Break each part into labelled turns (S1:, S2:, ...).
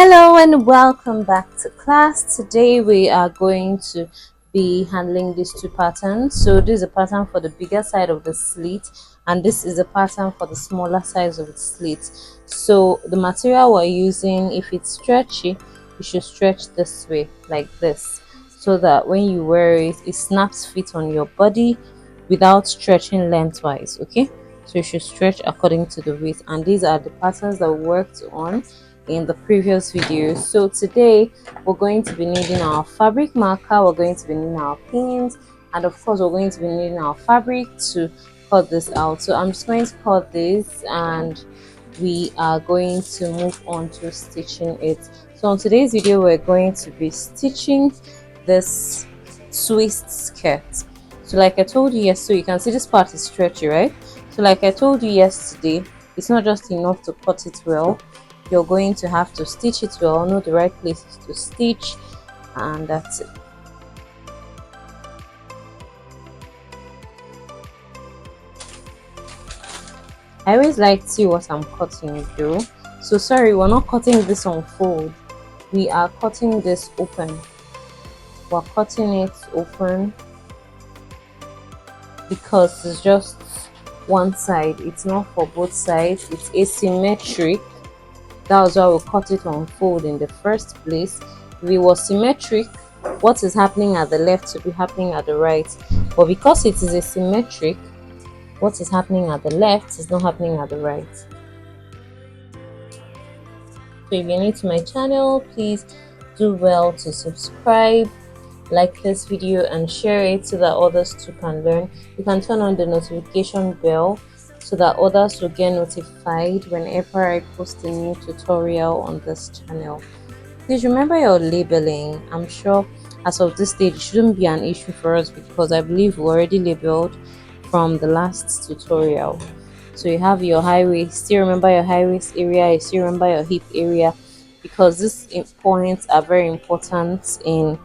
S1: Hello and welcome back to class. Today we are going to be handling these two patterns. So this is a pattern for the bigger side of the slit and this is a pattern for the smaller size of the slit. So the material we're using, if it's stretchy, you should stretch this way like this so that when you wear it, it snaps fit on your body without stretching lengthwise. Okay, so you should stretch according to the width, and these are the patterns that we worked on in the previous video. So today we're going to be needing our fabric marker, we're going to be needing our pins, and of course we're going to be needing our fabric to cut this out. So I'm just going to cut this and we are going to move on to stitching it. So in today's video we're going to be stitching this twist skirt. So like I told you yesterday, you can see this part is stretchy, right? So like I told you yesterday, it's not just enough to cut it well, you're going to have to stitch it well, know the right places to stitch, and that's it. I always like to see what I'm cutting though. So sorry, we're not cutting this on fold, we are cutting this open. We're cutting it open because it's just one side, it's not for both sides, it's asymmetric. That was why we cut it on fold in the first place. If it was symmetric, what is happening at the left should be happening at the right, but because it is asymmetric, what is happening at the left is not happening at the right. So if you're new to my channel, please do well to subscribe, like this video and share it so that others too can learn. You can turn on the notification bell so that others will get notified whenever I post a new tutorial on this channel. Please remember your labeling. I'm sure as of this stage it shouldn't be an issue for us because I believe we already labeled from the last tutorial. So you have your high waist, still remember your high waist area, you still remember your hip area, because these points are very important in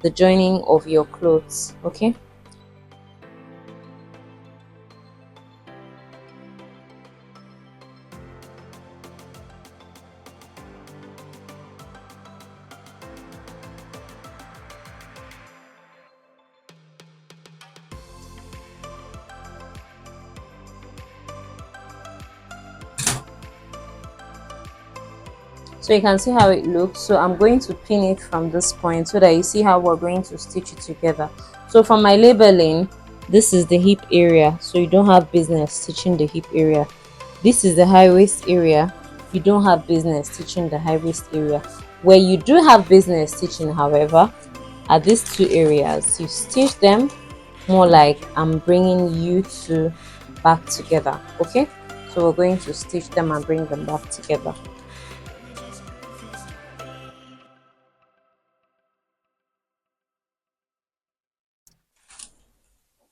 S1: the joining of your clothes. Okay, so you can see how it looks. So I'm going to pin it from this point so that you see how we're going to stitch it together. So from my labeling, this is the hip area, so you don't have business stitching the hip area. This is the high waist area, you don't have business stitching the high waist area. Where you do have business stitching, however, are these two areas. You stitch them more like I'm bringing you two back together. Okay, so we're going to stitch them and bring them back together.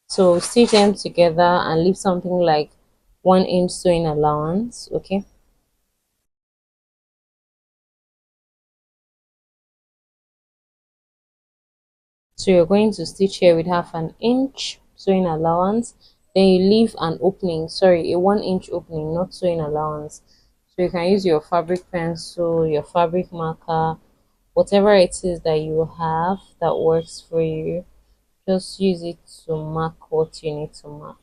S1: So stitch them together and leave something like 1 inch sewing allowance. Okay, so you're going to stitch here with 1/2 inch sewing allowance, then you leave an opening, sorry, a 1 inch opening, not sewing allowance. So you can use your fabric pencil, your fabric marker, whatever it is that you have that works for you, just use it to mark what you need to mark.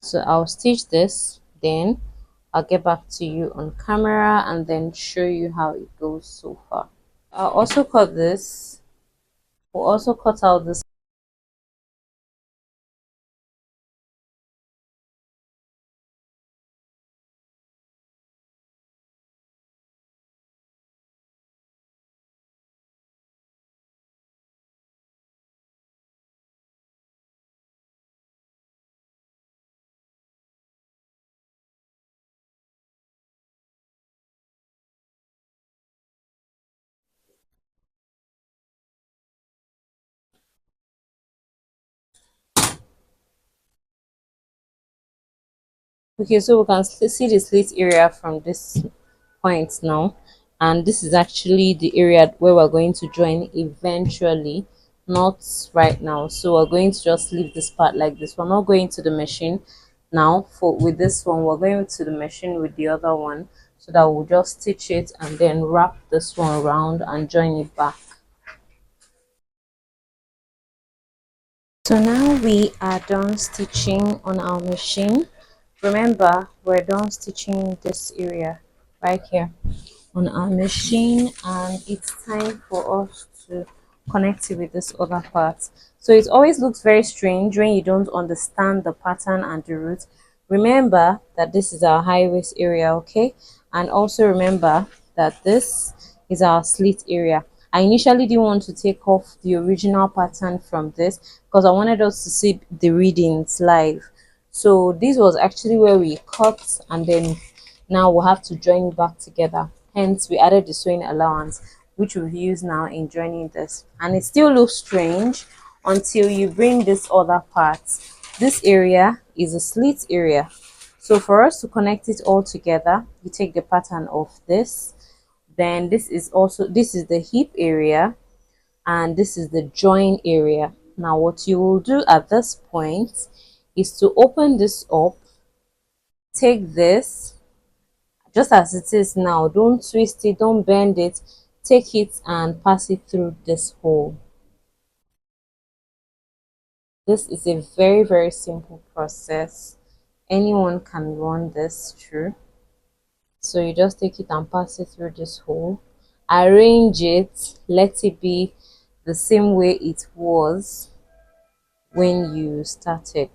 S1: So I'll stitch this, then I'll get back to you on camera and then show you how it goes so far. I'll also cut this. We'll also cut out this. Okay, so we can see the slit area from this point now, and this is actually the area where we're going to join eventually, not right now. So we're going to just leave this part like this. We're not going to the machine Now for with this one, we're going to the machine with the other one, so that we'll just stitch it and then wrap this one around and join it back. So now we are done stitching on our machine. Remember, we're done stitching this area right here on our machine, and it's time for us to connect it with this other part. So it always looks very strange when you don't understand the pattern and the root. Remember that this is our high waist area, okay? And also remember that this is our slit area. I initially didn't want to take off the original pattern from this because I wanted us to see the readings live. So this was actually where we cut, and then now we'll have to join it back together. Hence we added the sewing allowance, which we'll use now in joining this. And it still looks strange until you bring this other part. This area is a slit area. So for us to connect it all together, you take the pattern of this. Then this is the hip area, and this is the join area. Now what you will do at this point is to open this up, take this just as it is now, don't twist it, don't bend it, take it and pass it through this hole. This is a very simple process. Anyone can run this through. So you just take it and pass it through this hole, arrange it, let it be the same way it was when you started,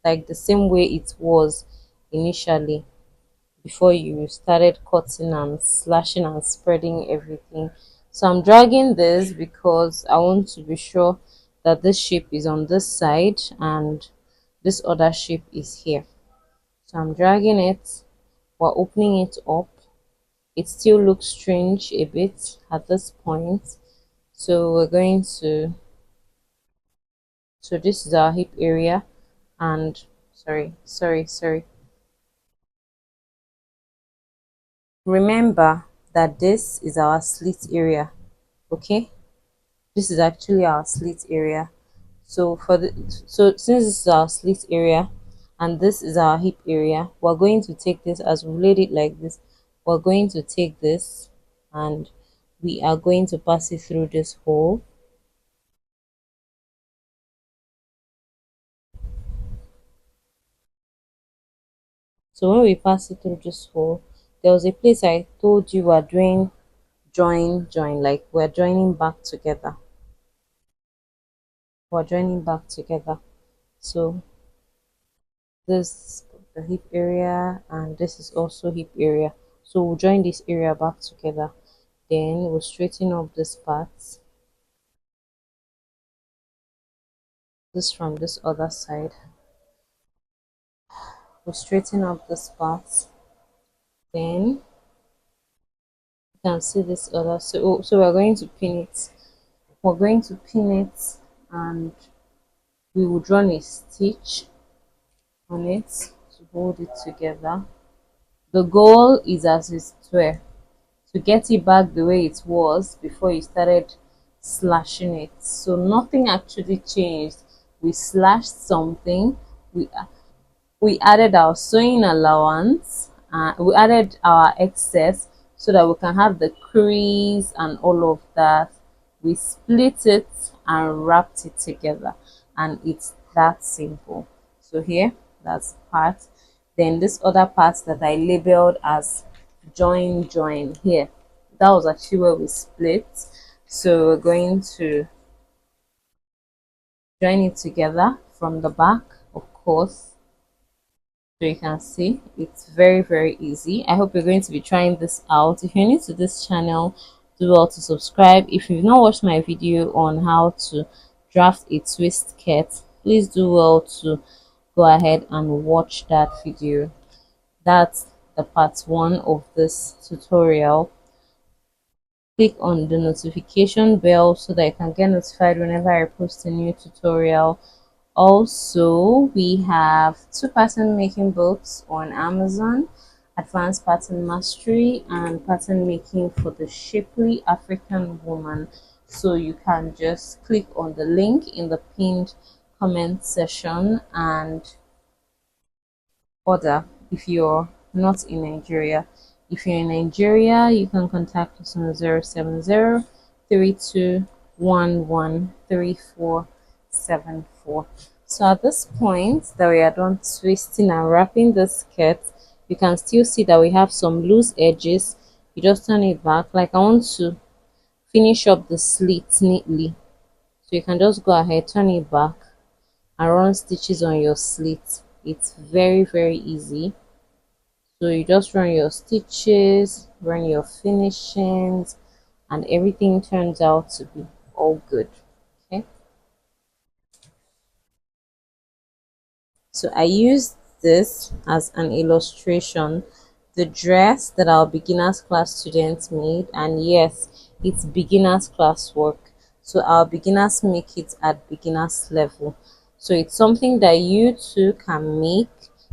S1: like the same way it was initially before you started cutting and slashing and spreading everything. So I'm dragging this because I want to be sure that this shape is on this side and this other shape is here. So I'm dragging it while opening it up. It still looks strange a bit at this point, so we're going to, so this is our hip area, and sorry, remember that this is our slit area, okay? This is actually our slit area. So since this is our slit area and this is our hip area, we're going to take this, as we laid it like this, we're going to take this and we are going to pass it through this hole. So when we pass it through this hole, there was a place I told you we're doing join, like we're joining back together. We're joining back together. So this the hip area and this is also hip area. So we'll join this area back together. Then we'll straighten up this part. This from this other side. We'll straighten up this part. Then you can see this other. So we're going to pin it. We're going to pin it and we will draw a stitch on it to hold it together. The goal is as it were to get it back the way it was before you started slashing it. So nothing actually changed. We slashed something, we added our sewing allowance, we added our excess so that we can have the crease and all of that. We split it and wrapped it together, and it's that simple. So here, that's part. Then this other part that I labeled as join here, that was actually where we split. So we're going to join it together from the back, of course. So you can see it's very easy. I hope you're going to be trying this out. If you're new to this channel, do well to subscribe. If you've not watched my video on how to draft a twist skirt, please do well to go ahead and watch that video. That's the part 1 of this tutorial. Click on the notification bell so that you can get notified whenever I post a new tutorial. Also, we have 2 pattern making books on Amazon: Advanced Pattern Mastery and Pattern Making for the Shapely African Woman. So you can just click on the link in the pinned comment section and order if you're not in Nigeria. If you're in Nigeria, you can contact us on 070-3211-3474. So at this point that we are done twisting and wrapping the skirt, you can still see that we have some loose edges. You just turn it back. Like I want to finish up the slit neatly. So you can just go ahead, turn it back and run stitches on your slit. It's very, very easy. So you just run your stitches, run your finishings, and everything turns out to be all good. Okay. So I used this as an illustration, the dress that our beginners class students made, and yes, it's beginners class work. So our beginners make it at beginners level. So it's something that you too can make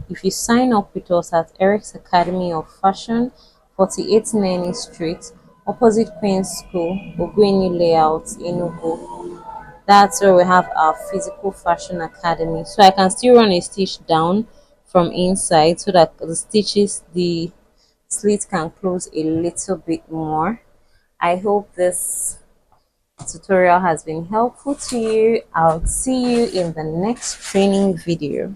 S1: if you sign up with us at Eric's Academy of Fashion, 48 Nanny Street, opposite Queen's School, Ogweni Layout, Enugu. That's where we have our physical fashion academy. So I can still run a stitch down from inside so that the slit can close a little bit more. I hope this tutorial has been helpful to you. I'll see you in the next training video.